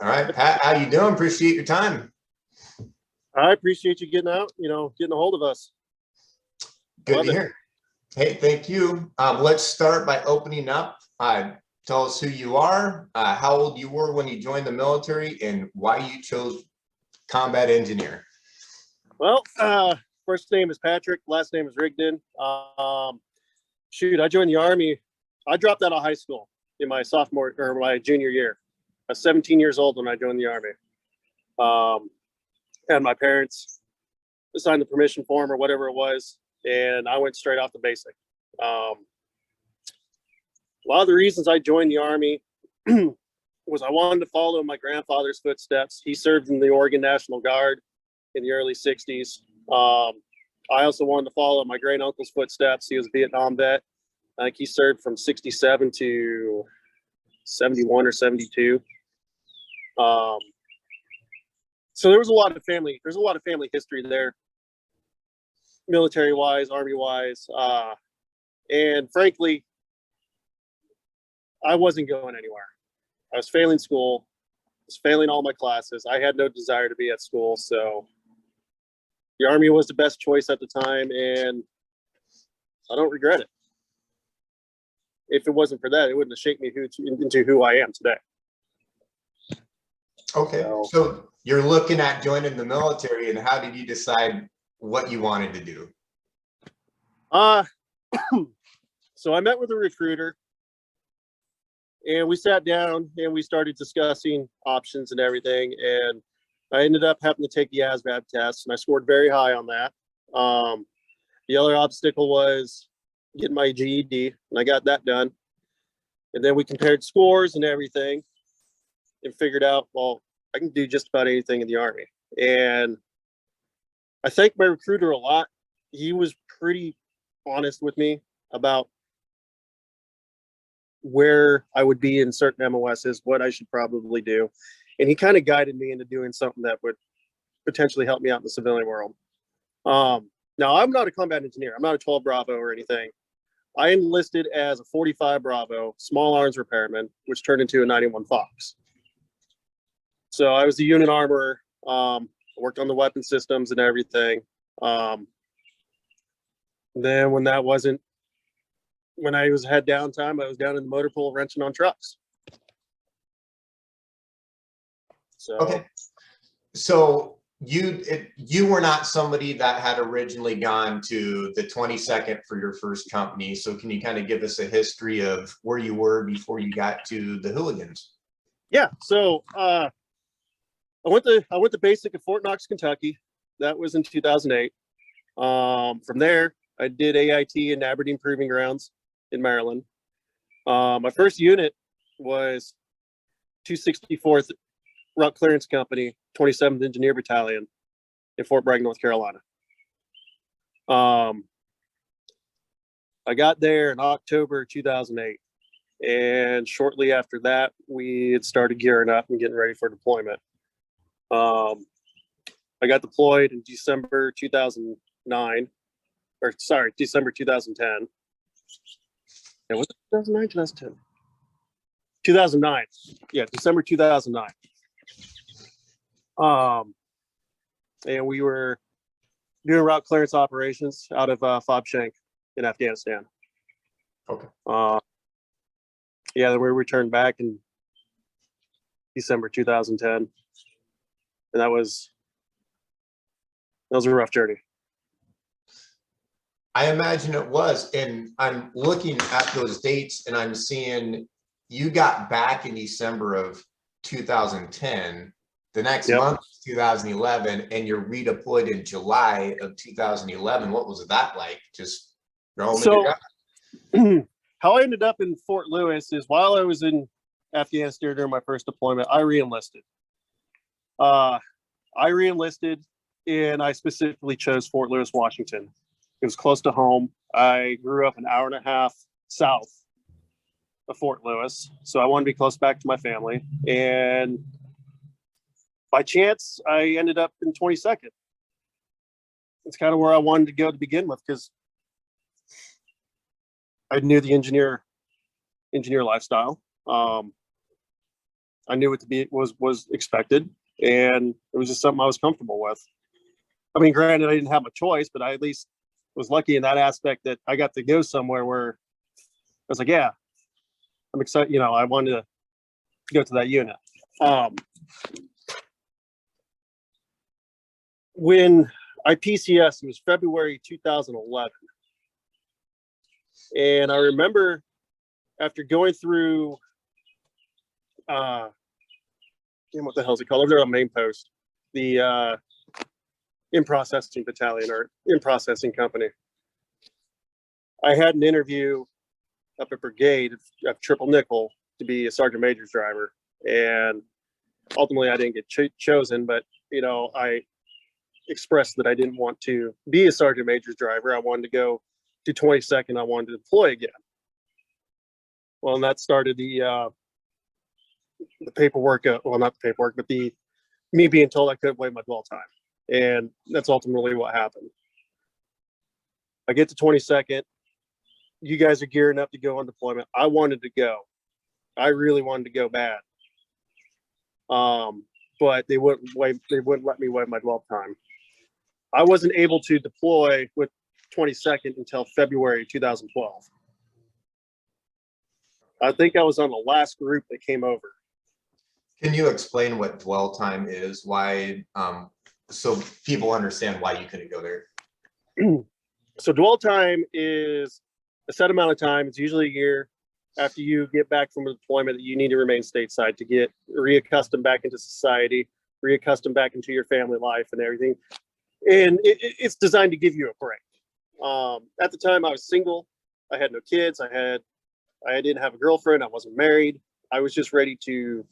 All right, Pat, how you doing? Appreciate your time. I appreciate you getting out, getting a hold of us. Good to hear. Hey, thank you. Let's start by opening up. Tell us who you are, how old you were when you joined the military, and why you chose combat engineer. Well, first name is Patrick, last name is Rigdon. I joined the Army. I dropped out of high school in my sophomore or my junior year. I was 17 years old when I joined the Army. And my parents signed the permission form or whatever it was, and I went straight off the basic. A lot of the reasons I joined the Army was I wanted to follow my grandfather's footsteps. He served in the Oregon National Guard in the early 60s. I also wanted to follow my great uncle's footsteps. He was a Vietnam vet. I think he served from 67 to 71 or 72. So there's a lot of family history there, military wise, Army wise. And frankly, I wasn't going anywhere. I was failing school, I was failing all my classes. I had no desire to be at school. So the Army was the best choice at the time, and I don't regret it. If it wasn't for that, it wouldn't have shaped me into who I am today. Okay, so you're looking at joining the military, and how did you decide what you wanted to do? So I met with a recruiter, and we sat down and we started discussing options and everything. And I ended up having to take the ASVAB test, and I scored very high on that. The other obstacle was getting my GED, and I got that done. And then we compared scores and everything and figured out, well, I can do just about anything in the Army. And I thank my recruiter a lot. He was pretty honest with me about where I would be in certain MOSs, what I should probably do. And he kind of guided me into doing something that would potentially help me out in the civilian world. Now, I'm not a combat engineer. I'm not a 12 Bravo or anything. I enlisted as a 45 Bravo, small arms repairman, which turned into a 91 Fox. So I was the unit armorer, worked on the weapon systems and everything. Then when I had downtime, I was down in the motor pool wrenching on trucks. So, okay. So you were not somebody that had originally gone to the 22nd for your first company. So can you kind of give us a history of where you were before you got to the Hooligans? Yeah. So I went to basic at Fort Knox, Kentucky. That was in 2008. From there, I did AIT in Aberdeen Proving Grounds in Maryland. My first unit was 264th Route Clearance Company, 27th Engineer Battalion in Fort Bragg, North Carolina. I got there in October 2008. And shortly after that, we had started gearing up and getting ready for deployment. I got deployed in December 2009. December 2010. Yeah, was it 2009, 2010? 2009. Yeah, December 2009. And we were doing route clearance operations out of Fob Shank in Afghanistan. Okay. Yeah, then we returned back in December 2010. And that was a rough journey. I imagine it was. And I'm looking at those dates and I'm seeing you got back in December of 2010. The next month, 2011, and you're redeployed in July of 2011. What was that like? Just rolling it up? How I ended up in Fort Lewis is while I was in Afghanistan during my first deployment, I re-enlisted. And I specifically chose Fort Lewis, Washington. It was close to home. I grew up an hour and a half south of Fort Lewis, so I wanted to be close back to my family. And by chance, I ended up in 22nd. It's kind of where I wanted to go to begin with, because I knew the engineer lifestyle. I I knew what to be was expected, and it was just something I was comfortable with. I mean, granted, I didn't have a choice, but I at least was lucky in that aspect that I got to go somewhere where I was like, yeah, I'm excited. You know, I wanted to go to that unit. When I PCS, it was February 2011. And I remember after going through, what the hell is it called? Over there on main post, the in processing battalion or in processing company. I had an interview up at brigade of triple nickel to be a sergeant major's driver, and ultimately I didn't get chosen. But you know, I expressed that I didn't want to be a sergeant major's driver. I wanted to go to 22nd. I wanted to deploy again. Well, and that started the paperwork. Well, not the paperwork, but the me being told I couldn't waive my dwell time. And that's ultimately what happened. I get to 22nd. You guys are gearing up to go on deployment. I wanted to go. I really wanted to go bad. But they wouldn't let me waive my dwell time. I wasn't able to deploy with 22nd until February 2012. I think I was on the last group that came over. Can you explain what dwell time is? Why, so people understand why you couldn't go there? So dwell time is a set amount of time. It's usually a year after you get back from a deployment that you need to remain stateside to get reaccustomed back into society, reaccustomed back into your family life and everything. And it's designed to give you a break. At the time, I was single. I had no kids. I didn't have a girlfriend. I wasn't married. I was just ready to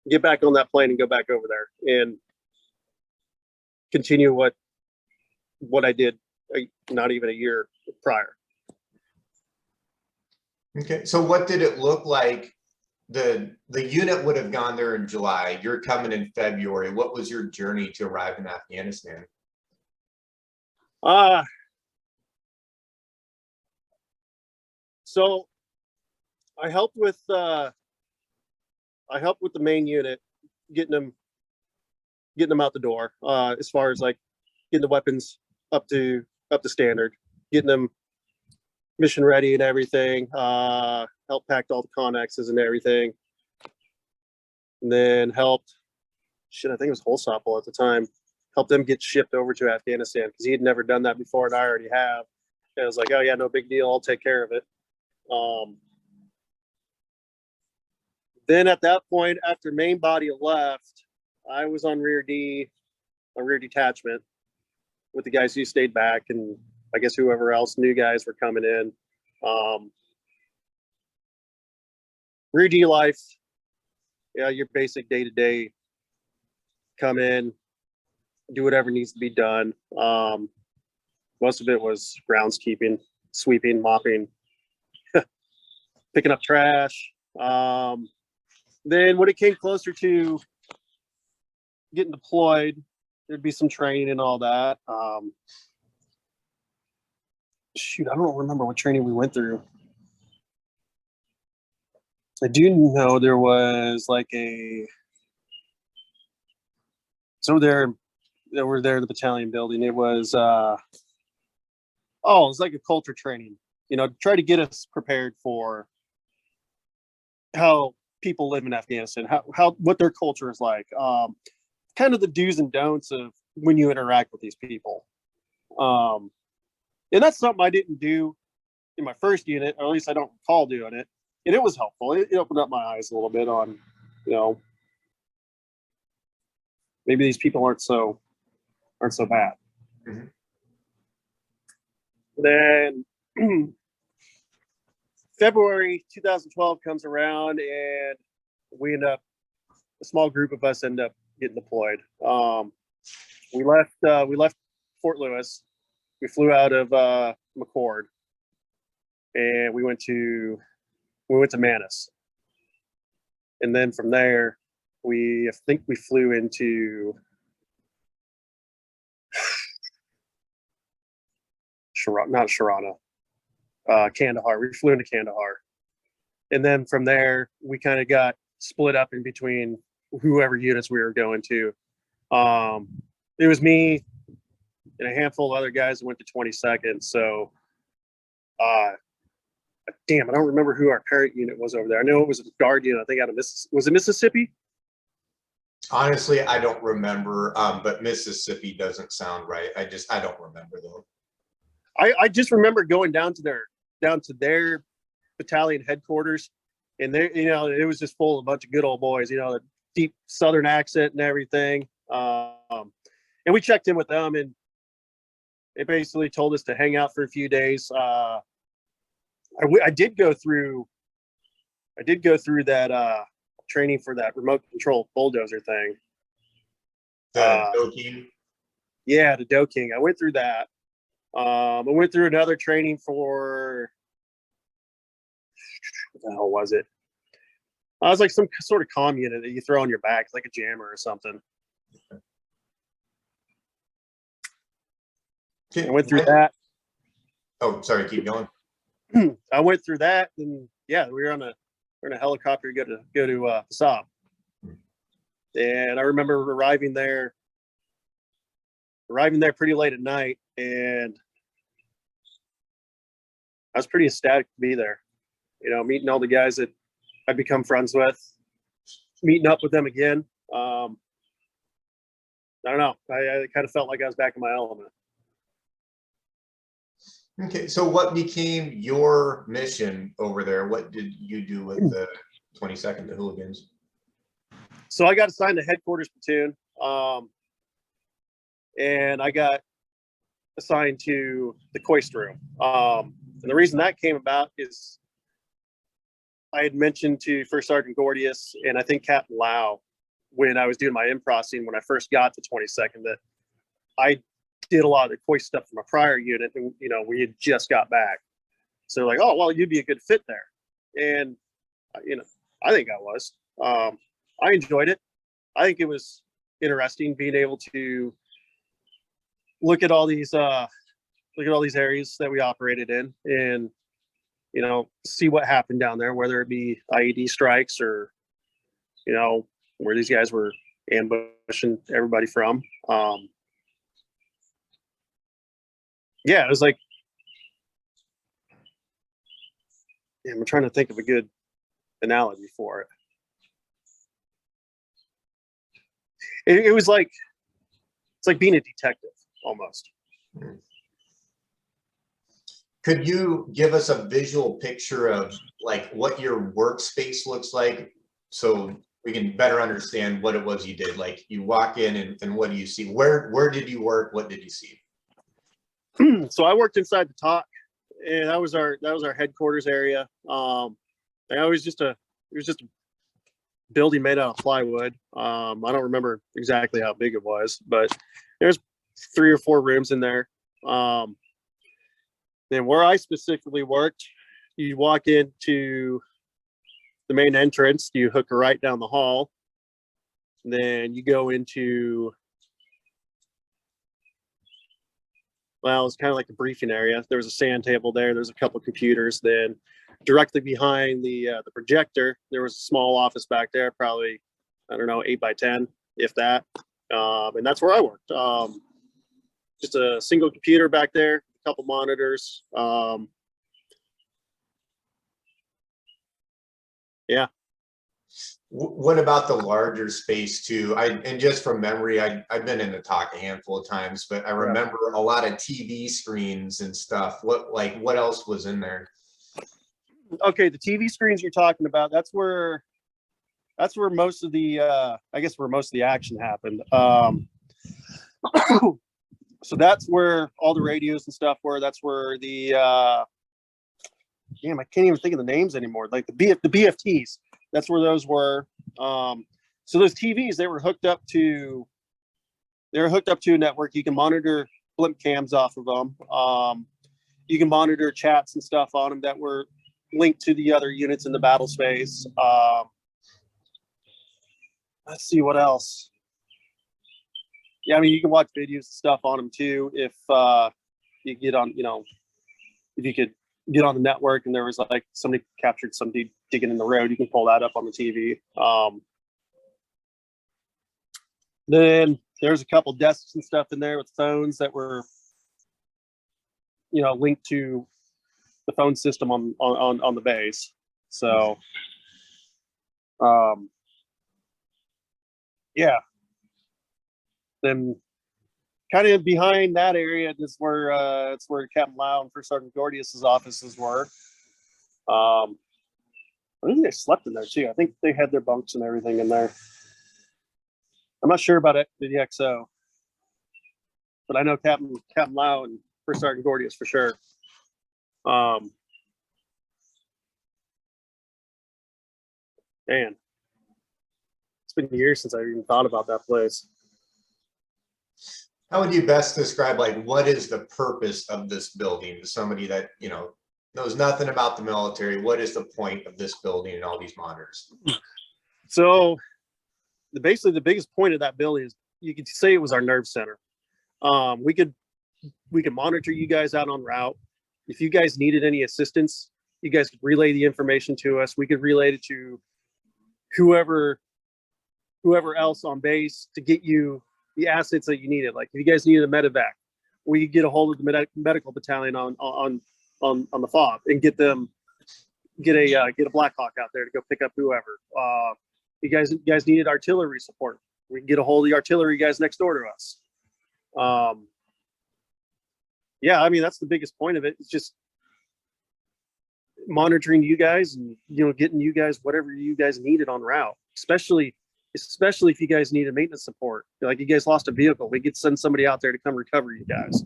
get back on that plane and go back over there and continue what I did not even a year prior. Okay, so what did it look like? The unit would have gone there in July. You're coming in February. What was your journey to arrive in Afghanistan? So I helped with the main unit, getting them out the door, as far as like getting the weapons up to standard, getting them mission ready and everything, helped packed all the connexes and everything, and then helped, I think it was Holsopple at the time, helped them get shipped over to Afghanistan because he had never done that before and I already have. And I was like, oh yeah, no big deal, I'll take care of it. Then at that point, after main body left, I was on rear detachment with the guys who stayed back, and I guess whoever else, new guys were coming in. Rear D life, yeah, your basic day-to-day, come in, do whatever needs to be done. Most of it was groundskeeping, sweeping, mopping, picking up trash. Then when it came closer to getting deployed, there'd be some training and all that. Shoot, I don't remember what training we went through. I do know there was like so they were there in the battalion building. It was it was like a culture training, you know, to try to get us prepared for how people live in Afghanistan, how what their culture is like, kind of the do's and don'ts of when you interact with these people. And that's something I didn't do in my first unit, or at least I don't recall doing it. And it was helpful. It opened up my eyes a little bit on, you know, maybe these people aren't so bad. Mm-hmm. Then February 2012 comes around, and a small group of us end up getting deployed. We left Fort Lewis. We flew out of McCord, and we went to Manus, and then from there, I think we flew into Kandahar. We flew into Kandahar, and then from there we kind of got split up in between whoever units we were going to. It was me and a handful of other guys that went to 22nd. So, damn, I don't remember who our parent unit was over there. I know it was a guard unit. I think out of was it Mississippi? Honestly, I don't remember, but Mississippi doesn't sound right. I don't remember though. I just remember going down to their battalion headquarters, and there, it was just full of a bunch of good old boys, the deep Southern accent and everything. And we checked in with them, and they basically told us to hang out for a few days. I did go through that training for that remote control bulldozer thing. The Doking? Yeah, the Doking. I went through that. I went through another training for, what the hell was it? I was like some sort of comm unit that you throw on your back, like a jammer or something. Okay. I went through that. Oh, sorry, keep going. I went through that, and yeah, we were on a helicopter to go to Saab. And I remember arriving there pretty late at night, and I was pretty ecstatic to be there. Meeting all the guys that I'd become friends with, meeting up with them again. I don't know. I kind of felt like I was back in my element. Okay, so what became your mission over there? What did you do with the 22nd, the Hooligans? So I got assigned to headquarters platoon, and I got assigned to the Coist room. And the reason that came about is I had mentioned to First Sergeant Gordius and I think Captain Lau when I was doing my improsing when I first got to 22nd that I did a lot of the Coist stuff from a prior unit, and we had just got back. So like, oh well, you'd be a good fit there, and I think I was. I enjoyed it. I think it was interesting being able to look at all these areas that we operated in, and see what happened down there, whether it be IED strikes or where these guys were ambushing everybody from. Yeah, it was like, I'm trying to think of a good analogy for it. It was like, it's like being a detective almost. Could you give us a visual picture of like what your workspace looks like so we can better understand what it was you did? Like you walk in and what do you see? Where did you work? What did you see? So I worked inside the TOC, and that was our headquarters area. It was just a building made out of plywood. I don't remember exactly how big it was, but there's 3 or 4 rooms in there. Then where I specifically worked, you walk into the main entrance, you hook a right down the hall, then you go into, well, it's kind of like a briefing area. There was a sand table there. There's a couple of computers. Then directly behind the projector, there was a small office back there, probably, I don't know, 8 by 10, if that. And that's where I worked. Just a single computer back there, a couple monitors. Yeah. What about the larger space too? And just from memory, I've been in the TOC a handful of times, but I remember a lot of TV screens and stuff. What else was in there? Okay, the TV screens you're talking about, that's where most of the I guess where most of the action happened. So that's where all the radios and stuff were. That's where the damn, I can't even think of the names anymore. Like the BFTs. That's where those were. So those TVs, they were hooked up to a network. You can monitor blimp cams off of them. You can monitor chats and stuff on them that were linked to the other units in the battle space. Let's see what else. Yeah, I mean, you can watch videos and stuff on them too if you get on, if you could get on the network and there was like somebody captured some dude digging in the road. You can pull that up on the TV. Then there's a couple desks and stuff in there with phones that were, linked to the phone system on the base. So, yeah. Then kind of behind that area is where it's where Captain Lau and First Sergeant Gordius's offices were. I think they slept in there too. I think they had their bunks and everything in there. I'm not sure about the XO, but I know Captain Lau and First Sergeant Gordius for sure. Man, it's been years since I even thought about that place. How would you best describe, like, what is the purpose of this building to somebody that, knows nothing about the military? What is the point of this building and all these monitors? So basically the biggest point of that building is you could say it was our nerve center. We could monitor you guys out on route. If you guys needed any assistance, you guys could relay the information to us. We could relay it to whoever else on base to get you the assets that you needed. Like if you guys needed a medevac, we could get a hold of the medical battalion on the FOB and get a Black Hawk out there to go pick up whoever. You guys needed artillery support. We can get a hold of the artillery guys next door to us. Yeah, I mean, that's the biggest point of it. It's just monitoring you guys and, getting you guys whatever you guys needed on route, especially if you guys needed maintenance support. Like you guys lost a vehicle, we could send somebody out there to come recover you guys.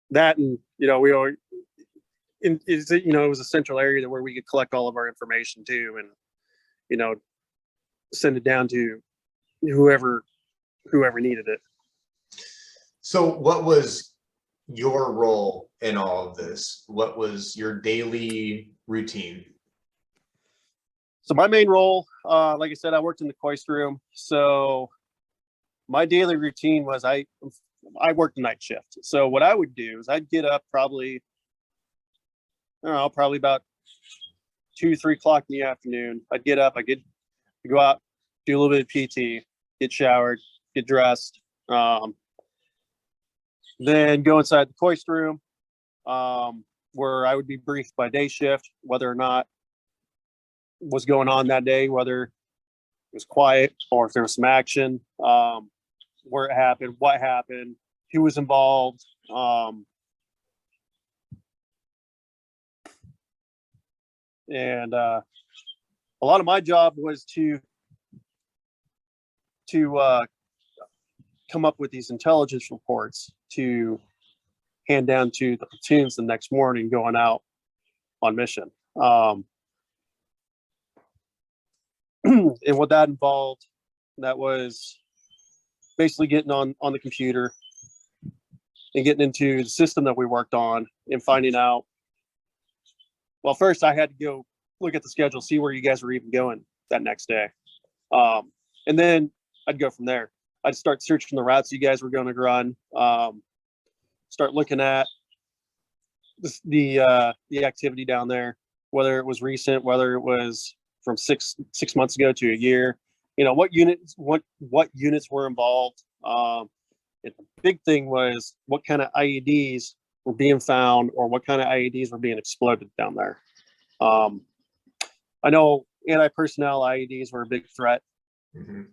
That, and, we are it was a central area where we could collect all of our information too, and, send it down to whoever needed it. So what was your role in all of this? What was your daily routine? So my main role, like I said, I worked in the hoist room. So my daily routine was I worked night shift. So what I would do is I'd get up probably about 2-3 o'clock in the afternoon. I'd get up, I'd go out, do a little bit of PT, get showered, get dressed, then go inside the hoist room, where I would be briefed by day shift, whether or not was going on that day, whether it was quiet or if there was some action, where it happened, what happened, who was involved. And a lot of my job was to come up with these intelligence reports to hand down to the platoons the next morning going out on mission. And what that involved, that was basically getting on the computer and getting into the system that we worked on and finding out. Well, first I had to go look at the schedule, see where you guys were even going that next day. And then I'd go from there. I'd start searching the routes you guys were going to run. Start looking at the activity down there, whether it was recent, whether it was from six months ago to a year. What units were involved. And the big thing was what kind of IEDs were being found or what kind of IEDs were being exploded down there. I know anti-personnel IEDs were a big threat. Mm-hmm.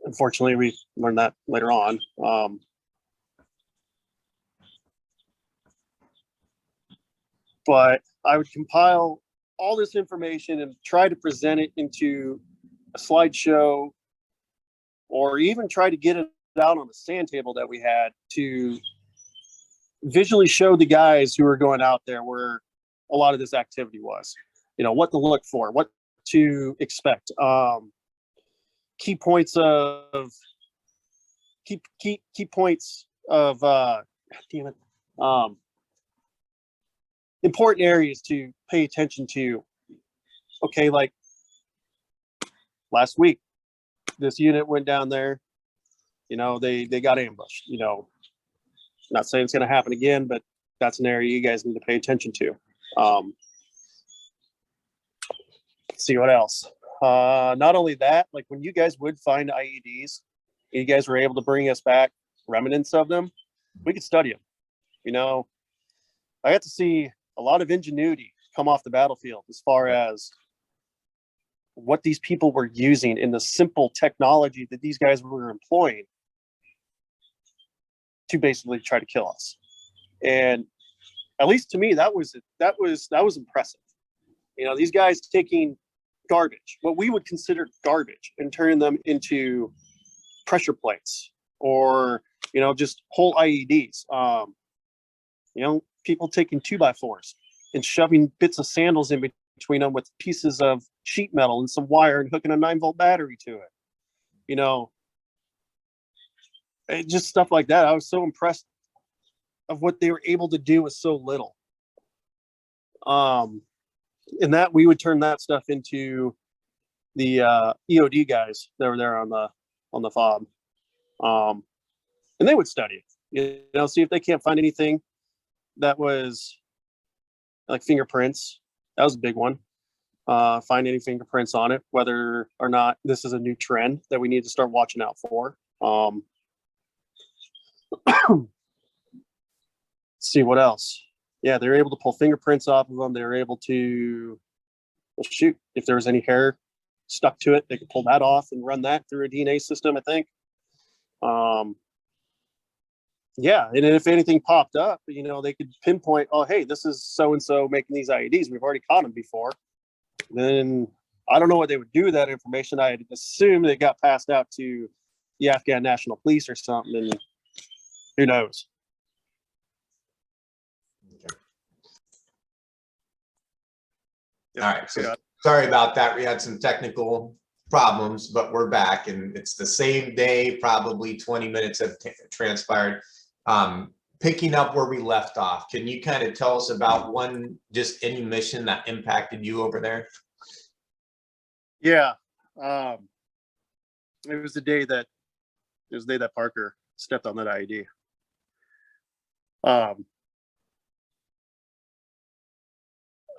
Unfortunately, we learned that later on. But I would compile all this information and try to present it into a slideshow, or even try to get it out on the sand table that we had to visually show the guys who were going out there where a lot of this activity was, what to look for, what to expect, key points of important areas to pay attention to. Okay, like last week this unit went down there. You know, they got ambushed. You know, not saying it's going to happen again, but that's an area you guys need to pay attention to. Let's see what else. Not only that, like when you guys would find IEDs, you guys were able to bring us back remnants of them. We could study them. You know, I got to see a lot of ingenuity come off the battlefield as far as what these people were using in the simple technology that these guys were employing to basically try to kill us. And at least to me, that was impressive. You know, these guys taking garbage, what we would consider garbage, and turning them into pressure plates, or, you know, just whole IEDs. You know, people taking 2x4s and shoving bits of sandals in between them with pieces of sheet metal and some wire and hooking a 9-volt battery to it. You know, just stuff like that. I was so impressed of what they were able to do with so little. And that we would turn that stuff into the EOD guys that were there on the fob. And they would study it, you know, see if they can't find anything that was like fingerprints. That was a big one. Find any fingerprints on it, whether or not this is a new trend that we need to start watching out for. See what else. Yeah, they were able to pull fingerprints off of them. They were able to, well, shoot, if there was any hair stuck to it, they could pull that off and run that through a DNA system, I think. Yeah, and if anything popped up, you know, they could pinpoint, oh, hey, this is so-and-so making these IEDs. We've already caught them before. Then I don't know what they would do with that information. I assume they got passed out to the Afghan National Police or something, and who knows? All right. So sorry about that. We had some technical problems, but we're back, and it's the same day. Probably 20 minutes have transpired. Picking up where we left off, can you kind of tell us about just any mission that impacted you over there? Yeah. It was the day that Parker stepped on that IED.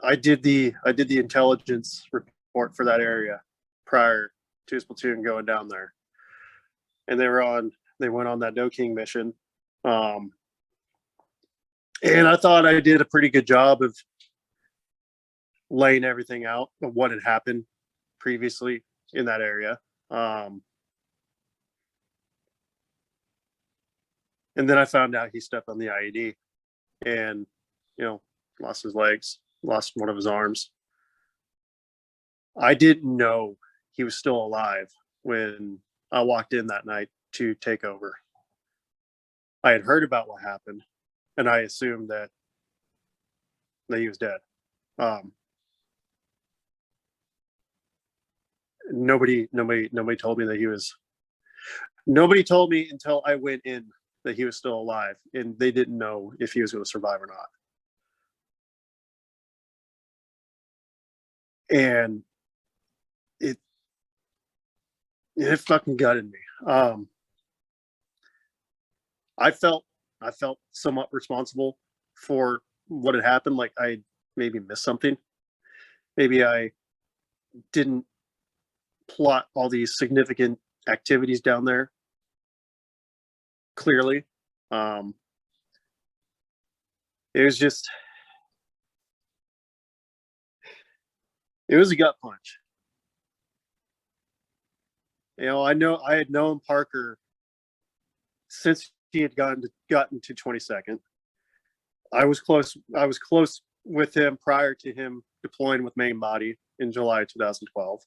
I did the intelligence report for that area prior to his platoon going down there, and they went on that No King mission. And I thought I did a pretty good job of laying everything out of what had happened previously in that area. And then I found out he stepped on the IED and, you know, lost his legs, lost one of his arms. I didn't know he was still alive when I walked in that night to take over. I had heard about what happened, and I assumed that he was dead. Nobody told me that he was. Nobody told me until I went in that he was still alive, and they didn't know if he was going to survive or not. And it fucking gutted me. I felt somewhat responsible for what had happened. Like I maybe missed something. Maybe I didn't plot all these significant activities down there clearly. It was a gut punch. You know, I had known Parker since he had gotten to 22nd. I was close with him prior to him deploying with Main Body in July 2012.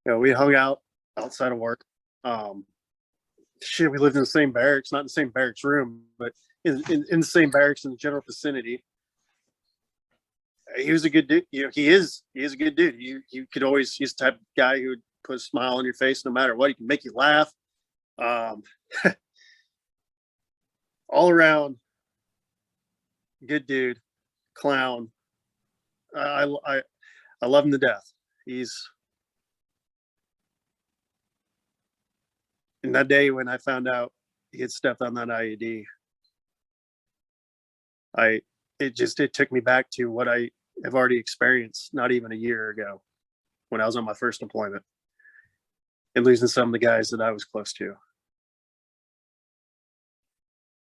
You know, we hung out outside of work. We lived in the same barracks, not in the same barracks room, but in the same barracks in the general vicinity. He was a good dude. You know, he is a good dude. You could always, he's the type of guy who would put a smile on your face no matter what. He can make you laugh. All around good dude, clown. I love him to death. He's And that day when I found out he had stepped on that IED, it took me back to what I have already experienced not even a year ago when I was on my first deployment and losing some of the guys that I was close to.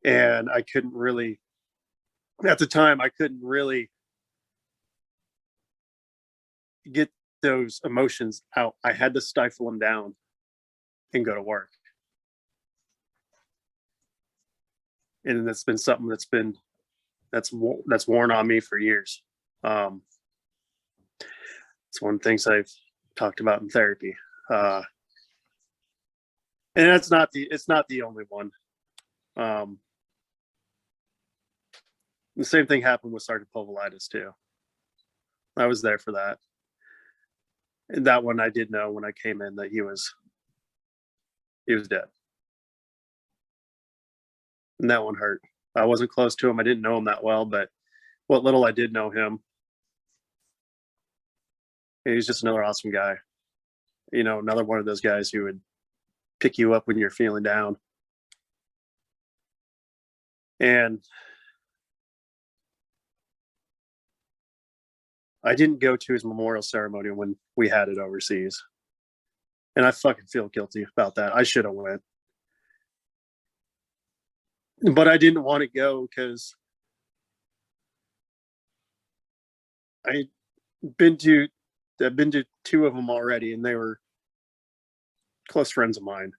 And I couldn't really, at the time, I couldn't really get those emotions out. I had to stifle them down and go to work. And that's been something that's worn on me for years. It's one of the things I've talked about in therapy. And it's not the only one. The same thing happened with Sergeant Povolitis too. I was there for that. And that one I did know when I came in that he was dead. And that one hurt. I wasn't close to him. I didn't know him that well, but what little I did know him, he was just another awesome guy. You know, another one of those guys who would pick you up when you're feeling down. And I didn't go to his memorial ceremony when we had it overseas. And I fucking feel guilty about that. I should have went. But I didn't want to go because I've been to two of them already, and they were close friends of mine.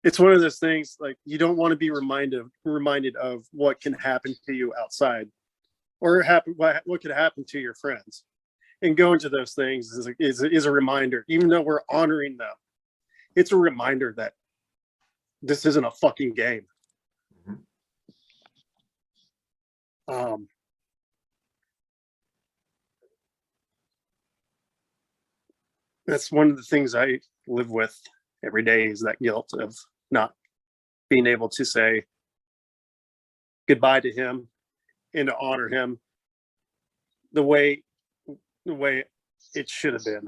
It's one of those things, like, you don't want to be reminded of what can happen to you outside, or what could happen to your friends. And going to those things is a reminder, even though we're honoring them, it's a reminder that this isn't a fucking game. That's one of the things I live with every day, is that guilt of not being able to say goodbye to him and to honor him the way it should have been.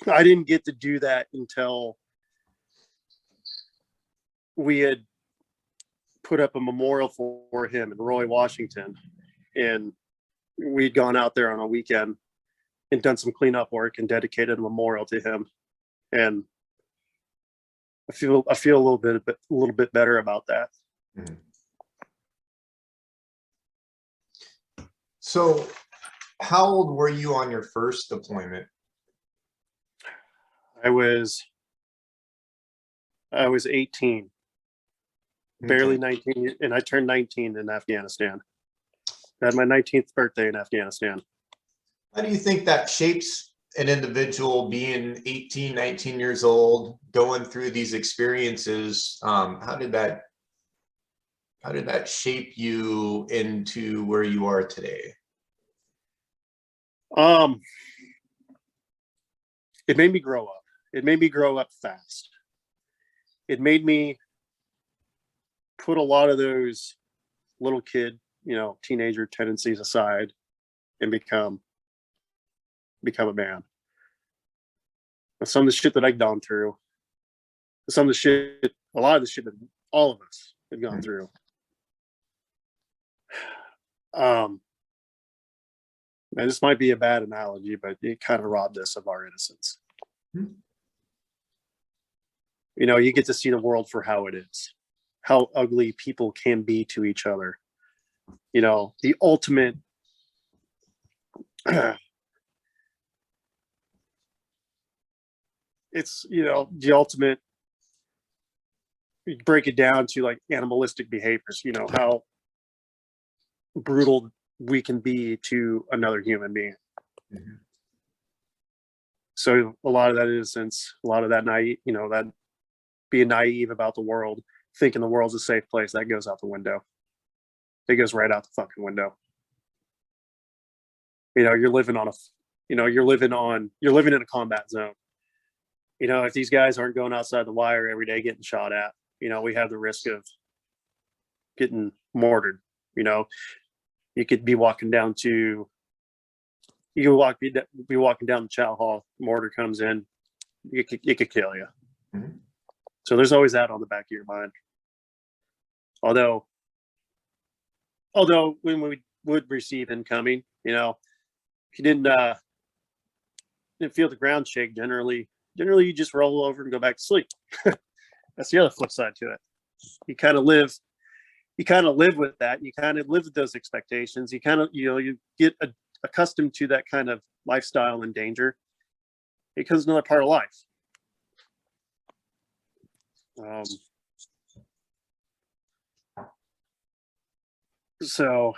I didn't get to do that until we had put up a memorial for him in Roy, Washington, and we'd gone out there on a weekend and done some cleanup work and dedicated a memorial to him. And I feel a little bit better about that. Mm-hmm. So how old were you on your first deployment? I was 18, barely 19, and I turned 19 in Afghanistan. I had my 19th birthday in Afghanistan. How do you think that shapes an individual being 18, 19 years old, going through these experiences? How did that shape you into where you are today? It made me grow up. It made me grow up fast. It made me put a lot of those little kid, teenager tendencies aside and become a man. Some of the shit that I've gone through, a lot of the shit that all of us have gone through. And this might be a bad analogy, but it kind of robbed us of our innocence. You get to see the world for how it is, how ugly people can be to each other. The ultimate it's the ultimate, you break it down to like animalistic behaviors, how brutal we can be to another human being. Mm-hmm. So a lot of that innocence, a lot of that naive, that being naive about the world, thinking the world's a safe place, that goes out the window. It goes right out the fucking window. You're living in a combat zone. If these guys aren't going outside the wire every day getting shot at, we have the risk of getting mortared. You know, you could be walking down be walking down the chow hall, mortar comes in, it could kill you. Mhm. So there's always that on the back of your mind. Although when we would receive incoming, you know, if you didn't feel the ground shake, generally you just roll over and go back to sleep. That's the other flip side to it. You kind of live with that. You kind of live with those expectations. You kind of, you get accustomed to that kind of lifestyle and danger. It becomes another part of life. So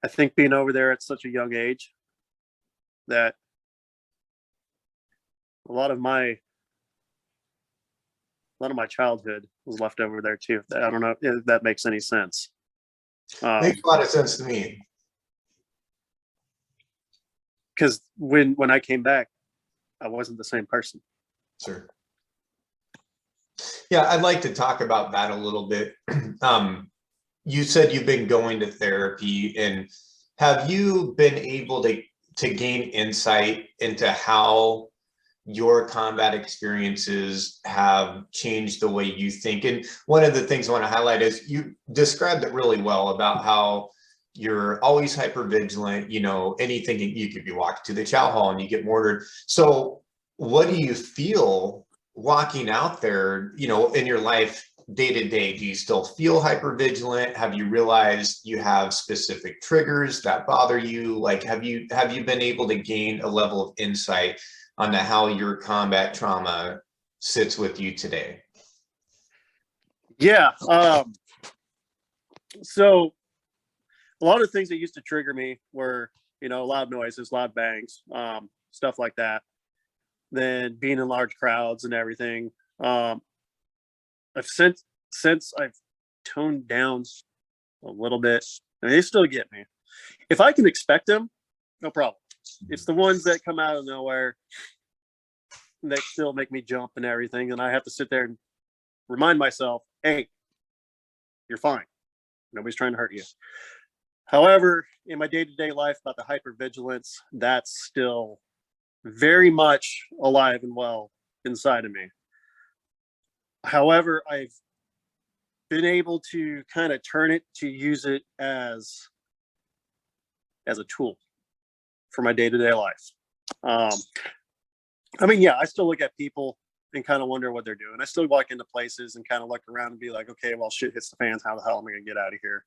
I think being over there at such a young age, that a lot of my childhood was left over there too. I don't know if that makes any sense. Makes a lot of sense to me. Because when I came back, I wasn't the same person. Sure. Yeah, I'd like to talk about that a little bit. You said you've been going to therapy, and have you been able to gain insight into how your combat experiences have changed the way you think? And one of the things I want to highlight is you described it really well about how you're always hyper vigilant. You know, anything, you could be walking to the chow hall and you get mortared. So what do you feel walking out there, you know, in your life day to day? Do you still feel hyper vigilant? Have you realized you have specific triggers that bother you? Like, have you been able to gain a level of insight onto how your combat trauma sits with you today? Yeah. So a lot of things that used to trigger me were, you know, loud noises, loud bangs, stuff like that. Then being in large crowds and everything. I've since I've toned down a little bit. I mean, they still get me. If I can expect them, no problem. It's the ones that come out of nowhere that still make me jump and everything, and I have to sit there and remind myself, hey, you're fine. Nobody's trying to hurt you. However, in my day-to-day life, about the hypervigilance, that's still very much alive and well inside of me. However, I've been able to kind of turn it to use it as a tool for my day-to-day life. I mean, yeah, I still look at people and kind of wonder what they're doing. I still walk into places and kind of look around and be like, okay, well, shit hits the fans. How the hell am I going to get out of here?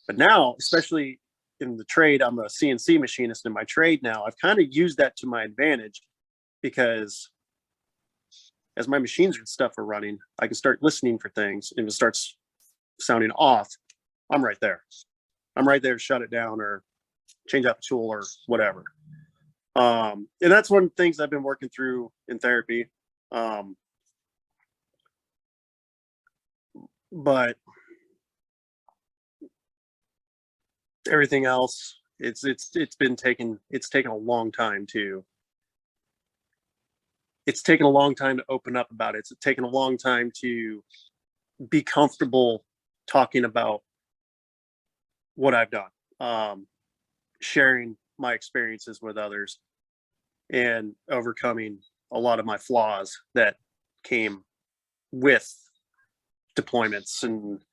But now, especially in the trade, I'm a CNC machinist in my trade now. I've kind of used that to my advantage, because as my machines and stuff are running, I can start listening for things. And if it starts sounding off, I'm right there. I'm right there to shut it down or change out the tool or whatever. And that's one of the things I've been working through in therapy. But everything else, it's taken a long time to open up about it. It's taken a long time to be comfortable talking about what I've done, sharing my experiences with others, and overcoming a lot of my flaws that came with deployments and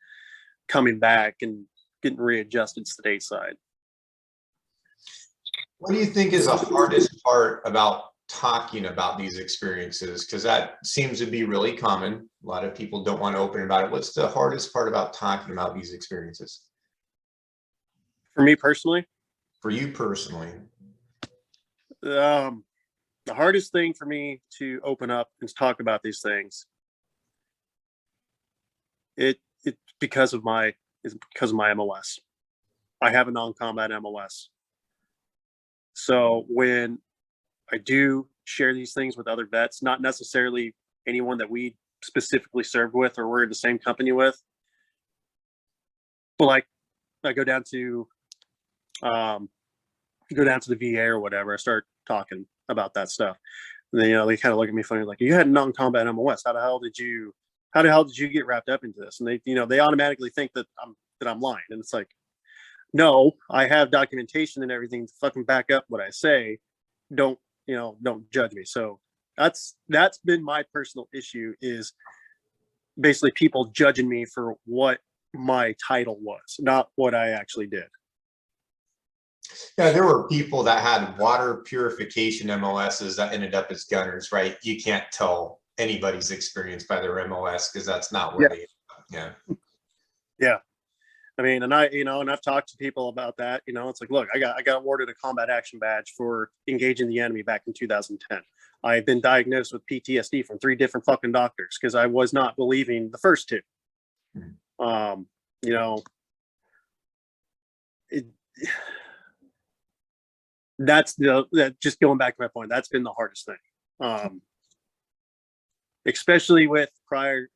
coming back and getting readjusted stateside. What do you think is the hardest part about talking about these experiences? Because that seems to be really common. A lot of people don't want to open about it. What's the hardest part about talking about these experiences? For me personally? For you personally? The hardest thing for me to open up and talk about these things, it's because of my MOS. I have a non-combat MOS. So when I do share these things with other vets, not necessarily anyone that we specifically served with or we're in the same company with, but like I go down to the VA or whatever, I start talking about that stuff. And then, you know, they kind of look at me funny, like, you had non-combat MOS. How the hell did you how the hell did you get wrapped up into this? And they automatically think that I'm lying. And it's like, no, I have documentation and everything to fucking back up what I say. Don't judge me. So that's been my personal issue, is basically people judging me for what my title was, not what I actually did. Yeah, there were people that had water purification MOSs that ended up as gunners, right? You can't tell anybody's experience by their MOS because that's not where they, Yeah. I mean, and I've talked to people about that. It's like, look, I got awarded a combat action badge for engaging the enemy back in 2010. I've been diagnosed with PTSD from 3 different fucking doctors because I was not believing the first 2. That just going back to my point, that's been the hardest thing. Especially with prior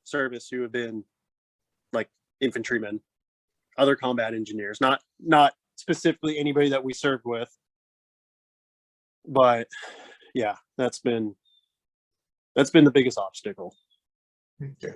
service who have been like infantrymen, other combat engineers, not specifically anybody that we served with, but yeah, that's been the biggest obstacle. Okay.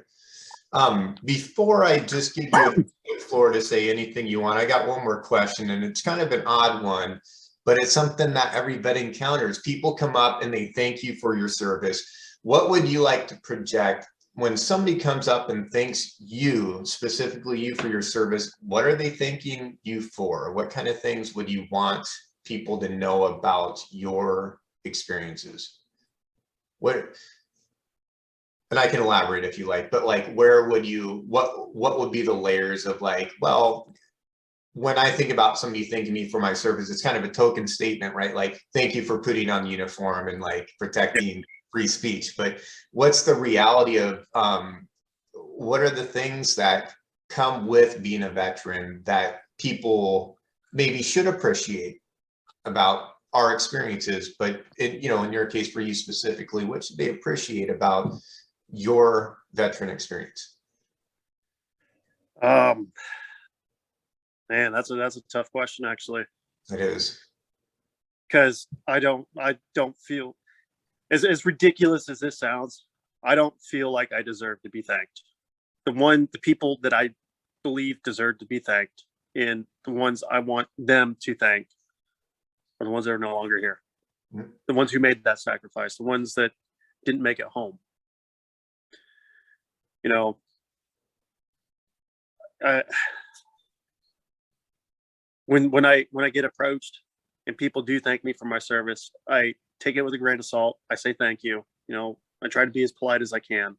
Before I just give you the floor to say anything you want, I got one more question, and it's kind of an odd one, but it's something that every vet encounters. People come up and they thank you for your service. What would you like to project when somebody comes up and thanks you, specifically you, for your service? What are they thanking you for? What kind of things would you want people to know about your experiences? And I can elaborate if you like, but like, where would you, what would be the layers of like, well, when I think about somebody thanking me for my service, it's kind of a token statement, right? Like, thank you for putting on uniform and like protecting free speech. But what's the reality of, what are the things that come with being a veteran that people maybe should appreciate about our experiences? But in your case, for you specifically, what should they appreciate about your veteran experience? Man, that's a tough question, actually. It is. Because I don't feel, as ridiculous as this sounds, I don't feel like I deserve to be thanked. The people that I believe deserve to be thanked, and the ones I want them to thank, are the ones that are no longer here. Mm-hmm. The ones who made that sacrifice, the ones that didn't make it home. When I get approached and people do thank me for my service, I take it with a grain of salt. I say thank you. I try to be as polite as I can.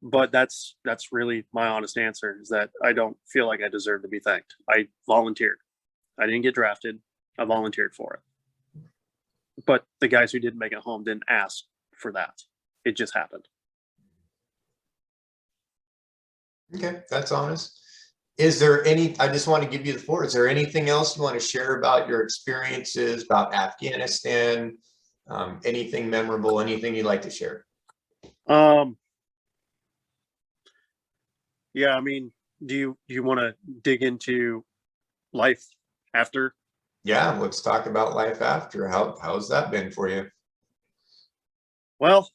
But that's really my honest answer, is that I don't feel like I deserve to be thanked. I volunteered. I didn't get drafted. I volunteered for it. But the guys who didn't make it home didn't ask for that. It just happened. Okay, that's honest. Is there I just want to give you the floor. Is there anything else you want to share about your experiences, about Afghanistan? Anything memorable, anything you'd like to share? Yeah, I mean, do you want to dig into life after? Yeah, let's talk about life after. How's that been for you? Well,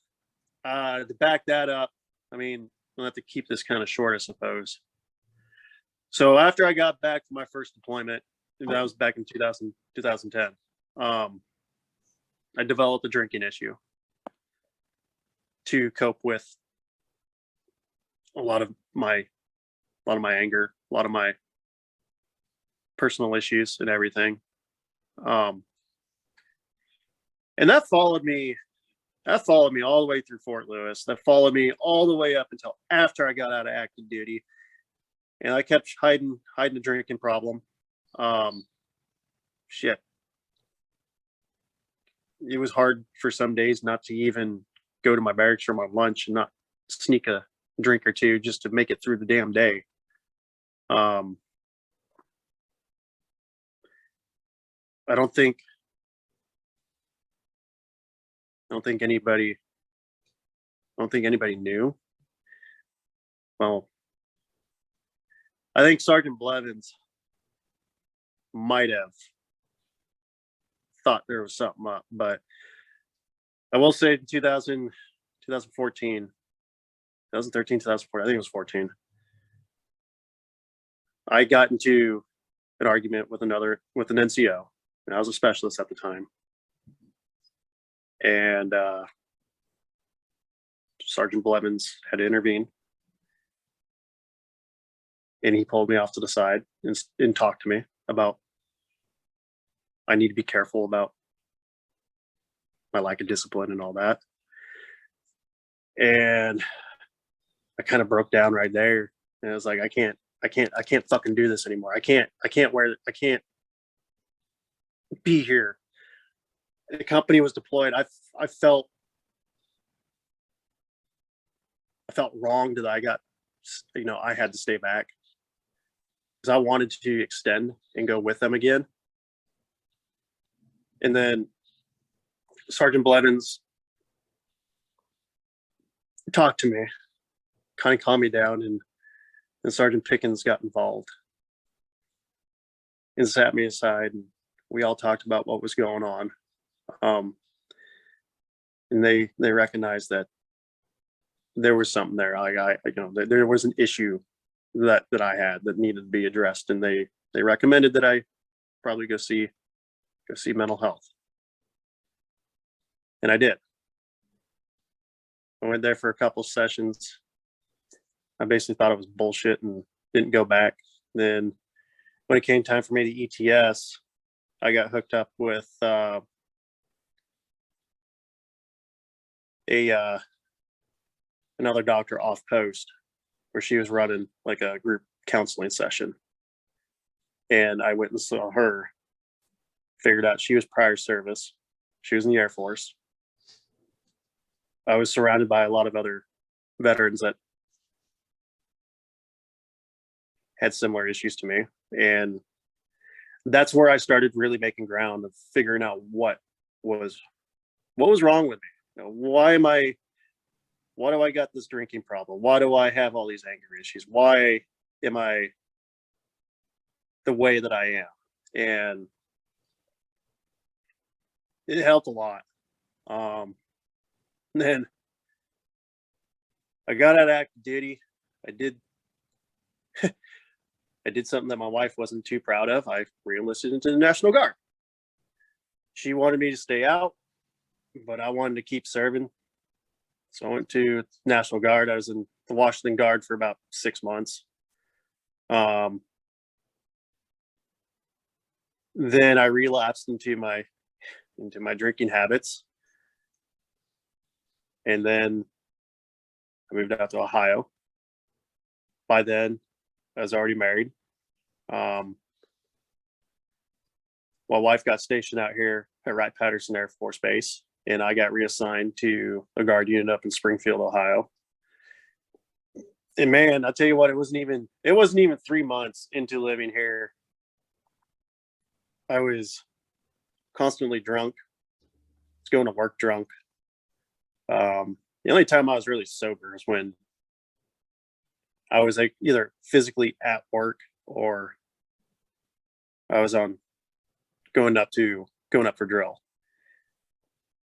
to back that up, I mean, we'll have to keep this kind of short, I suppose. So after I got back from my first deployment, that was back in 2010, I developed a drinking issue to cope with a lot of my anger, a lot of my personal issues and everything. And that followed me all the way through Fort Lewis. That followed me all the way up until after I got out of active duty. And I kept hiding the drinking problem. Shit. It was hard for some days not to even go to my barracks for my lunch and not sneak a drink or two just to make it through the damn day. I don't think anybody knew. Well, I think Sergeant Blevins might have thought there was something up, but I will say in 2010, 2014, 2013, 2014. I think it was 14. I got into an argument with an NCO, and I was a specialist at the time. And Sergeant Blevins had to intervene. And he pulled me off to the side and talked to me about I need to be careful about my lack of discipline and all that. And I kind of broke down right there. And I was like, I can't fucking do this anymore. I can't be here. The company was deployed. I felt wrong that I got, I had to stay back because I wanted to extend and go with them again. And then Sergeant Blevins talked to me, kind of calmed me down, and Sergeant Pickens got involved and sat me aside, and we all talked about what was going on. And they recognized that there was something there. There was an issue that I had that needed to be addressed, and they recommended that I probably go see mental health, and I did. I went there for a couple sessions. I basically thought it was bullshit and didn't go back. Then when it came time for me to ETS, I got hooked up with another doctor off post where she was running like a group counseling session. And I went and saw her, figured out she was prior service. She was in the Air Force. I was surrounded by a lot of other veterans that had similar issues to me. And that's where I started really making ground of figuring out what was wrong with me. Why do I got this drinking problem? Why do I have all these anger issues? Why am I the way that I am? And it helped a lot. Then I got out of active duty. I did something that my wife wasn't too proud of. I re-enlisted into the National Guard. She wanted me to stay out, but I wanted to keep serving. So I went to National Guard. I was in the Washington Guard for about 6 months. Then I relapsed into my drinking habits. And then I moved out to Ohio. By then, I was already married. My wife got stationed out here at Wright-Patterson Air Force Base, and I got reassigned to a guard unit up in Springfield, Ohio. And man, I'll tell you what, it wasn't even 3 months into living here. I was constantly drunk. I was going to work drunk. The only time I was really sober is when I was like either physically at work or I was going up for drill.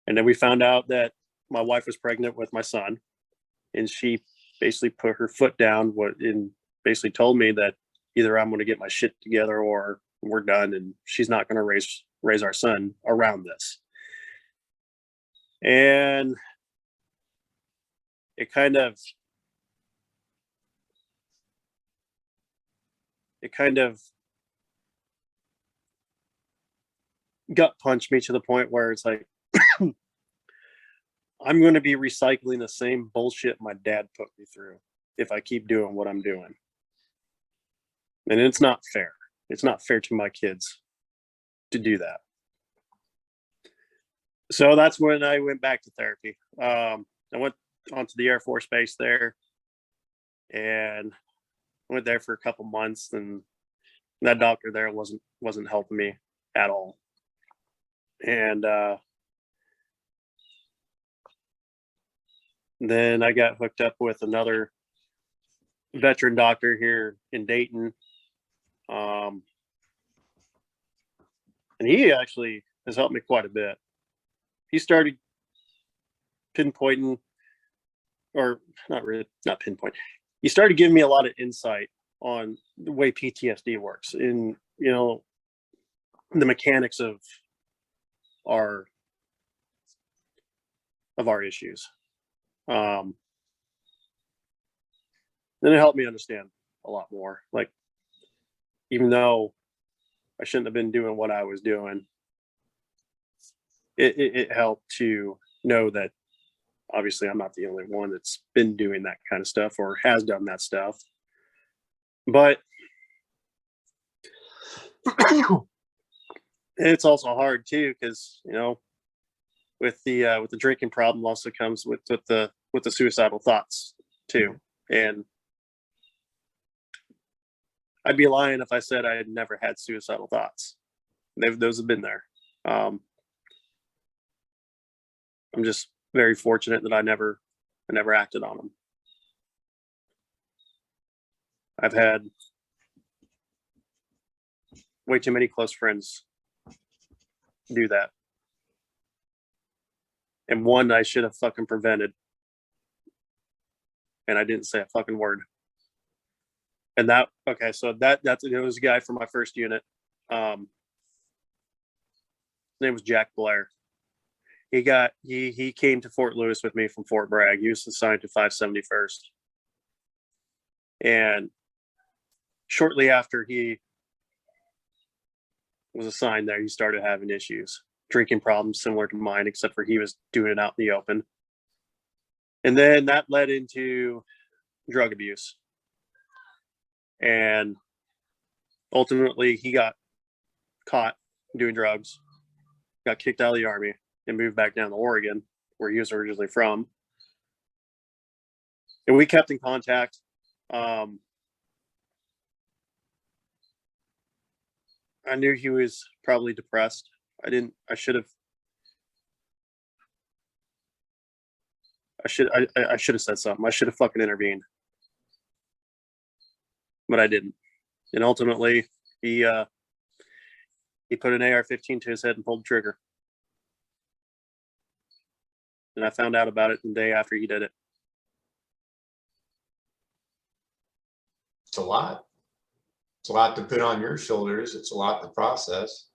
And then we found out that my wife was pregnant with my son, and she basically put her foot down and basically told me that either I'm going to get my shit together or we're done, and she's not going to raise our son around this. And it kind of gut punched me to the point where it's like, I'm going to be recycling the same bullshit my dad put me through if I keep doing what I'm doing. And it's not fair. It's not fair to my kids to do that. So that's when I went back to therapy. I went onto the Air Force Base there and went there for a couple months, and that doctor there wasn't helping me at all. And then I got hooked up with another veteran doctor here in Dayton. And he actually has helped me quite a bit. He started pinpointing or not really, not pinpoint. You started giving me a lot of insight on the way PTSD works in, you know, the mechanics of our issues. Then it helped me understand a lot more. Like, even though I shouldn't have been doing what I was doing, it helped to know that obviously I'm not the only one that's been doing that kind of stuff or has done that stuff. But it's also hard too, because, you know, with the drinking problem also comes with the suicidal thoughts too. And I'd be lying if I said I had never had suicidal thoughts. Those have been there. I'm just very fortunate that I never acted on them. I've had way too many close friends do that. And one I should have fucking prevented. And I didn't say a fucking word. And that, okay, so it was a guy from my first unit. His name was Jack Blair. He came to Fort Lewis with me from Fort Bragg. He was assigned to 571st. And shortly after he was assigned there, he started having issues, drinking problems similar to mine, except for he was doing it out in the open. And then that led into drug abuse. And ultimately he got caught doing drugs, got kicked out of the Army, and moved back down to Oregon, where he was originally from. And we kept in contact. I knew he was probably depressed. I should have said something. I should have fucking intervened. But I didn't. And ultimately he put an AR-15 to his head and pulled the trigger. And I found out about it the day after he did it. It's a lot. It's a lot to put on your shoulders. It's a lot to process.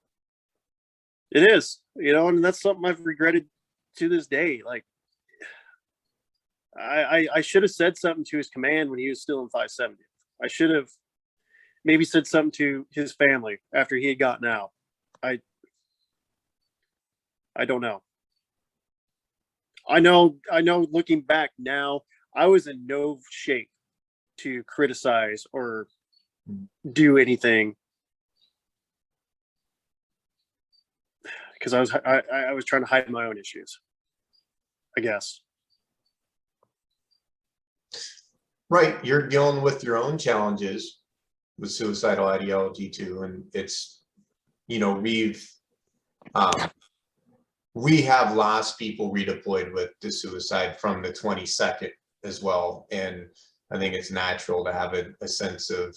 It is, you know, and that's something I've regretted to this day. Like, I should have said something to his command when he was still in 570. I should have maybe said something to his family after he had gotten out. I don't know. I know looking back now, I was in no shape to criticize or do anything, because I was trying to hide my own issues, I guess. Right. You're dealing with your own challenges with suicidal ideology too. And it's, you know, we have lost people redeployed with the suicide from the 22nd as well. And I think it's natural to have a sense of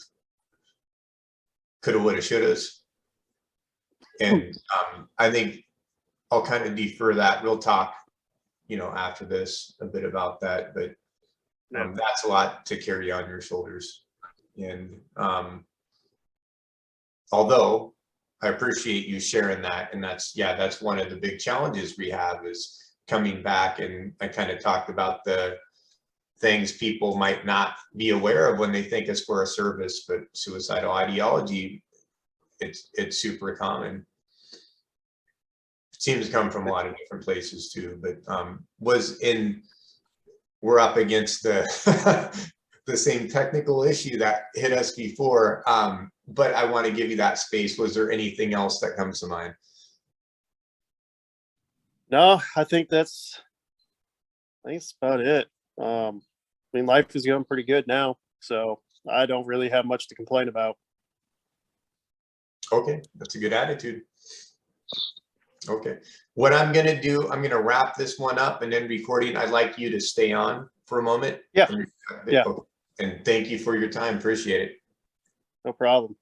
coulda, woulda, shouldas. And I think I'll kind of defer that. We'll talk, you know, after this a bit about that, but that's a lot to carry on your shoulders. And although I appreciate you sharing that, and that's one of the big challenges we have is coming back. And I kind of talked about the things people might not be aware of when they think it's for a service, but suicidal ideology, it's super common. It seems to come from a lot of different places too, but we're up against the the same technical issue that hit us before, but I want to give you that space. Was there anything else that comes to mind? No, I think that's about it. I mean, life is going pretty good now, so I don't really have much to complain about. Okay, that's a good attitude. Okay, what I'm going to do, I'm going to wrap this one up and then recording. I'd like you to stay on for a moment. Yeah. Yeah. And thank you for your time. Appreciate it. No problem.